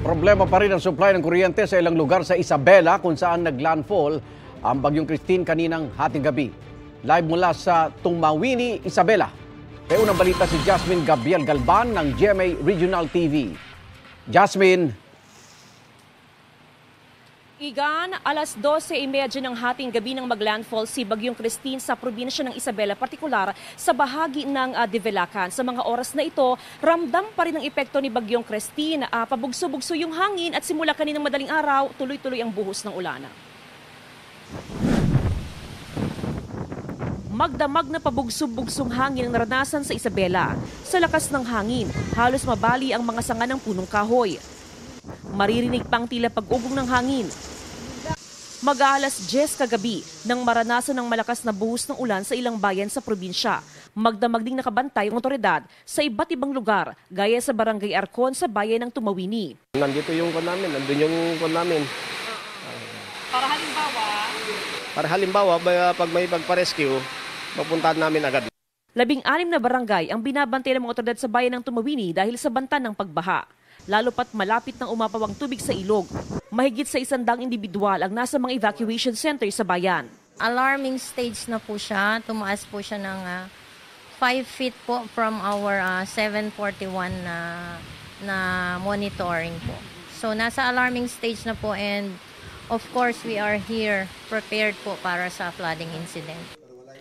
Problema pa rin ang supply ng kuryente sa ilang lugar sa Isabela kung saan naglandfall ang Bagyong Christine kaninang hating gabi. Live mula sa Tumawini, Isabela. May unang balita si Jasmine Gabriel Galban ng GMA Regional TV. Jasmine. Igan, alas 12:30 ng hating gabi nang maglandfall si Bagyong Christine sa probinsya ng Isabela, partikular sa bahagi ng Divelacan. Sa mga oras na ito, ramdam pa rin ang epekto ni Bagyong Christine. Pabugso-bugso yung hangin at simula kaninang madaling araw, tuloy-tuloy ang buhos ng ulan. Magdamag na pabugso-bugsong hangin ang naranasan sa Isabela. Sa lakas ng hangin, halos mabali ang mga sanga ng punong kahoy. Maririnig pang tila pag-ugong ng hangin. Mag-aalas 10 kagabi nang maranasan ng malakas na buhos ng ulan sa ilang bayan sa probinsya. Magdamag ding nakabantay ang otoridad sa iba't ibang lugar, gaya sa Barangay Arcon sa bayan ng Tumawini. Nandito yung kon namin, nandun yung kon namin. Para halimbawa, pag may pagpa-rescue, mapuntahan namin agad. 16 na barangay ang binabantay ng mga otoridad sa bayan ng Tumawini dahil sa banta ng pagbaha. Lalo pat malapit ng umapawang tubig sa ilog. Mahigit sa 100 individual ang nasa mga evacuation center sa bayan. Alarming stage na po siya. Tumaas po siya ng 5 feet po from our 741 na monitoring po. So nasa alarming stage na po, and of course we are here prepared po para sa flooding incident.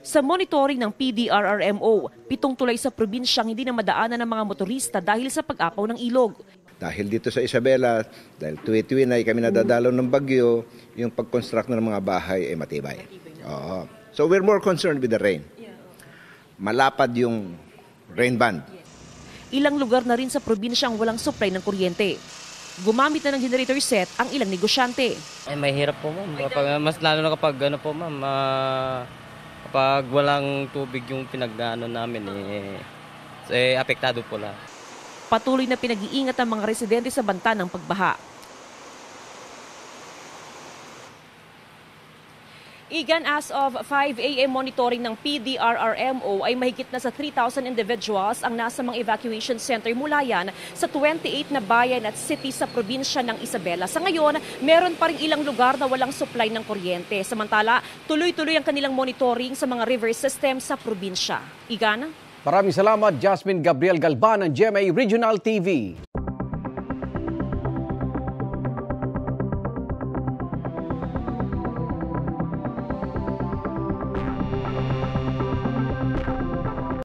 Sa monitoring ng PDRRMO, 7 tulay sa probinsyang hindi na madaanan ng mga motorista dahil sa pag-apaw ng ilog. Dahil dito sa Isabela, dahil tuwi-tuwi na kami nadadalaw ng bagyo, yung pag-construct ng mga bahay ay matibay. Oo. So we're more concerned with the rain. Malapad yung rain band. Ilang lugar na rin sa probinsya ang walang supply ng kuryente. Gumamit na ng generator set ang ilang negosyante. May hirap po, ma'am. Mas lalo na kapag ma'am, kapag walang tubig yung pinag-ano namin, apektado po lahat. Patuloy na pinag-iingat ang mga residente sa banta ng pagbaha. Igan, as of 5 a.m. monitoring ng PDRRMO ay mahigit na sa 3,000 individuals ang nasa mga evacuation center mula yan sa 28 na bayan at city sa probinsya ng Isabela. Sa ngayon, meron pa rin ilang lugar na walang supply ng kuryente. Samantala, tuloy-tuloy ang kanilang monitoring sa mga river system sa probinsya. Igan? Maraming salamat, Jasmine Gabriel Galban ng GMA Regional TV.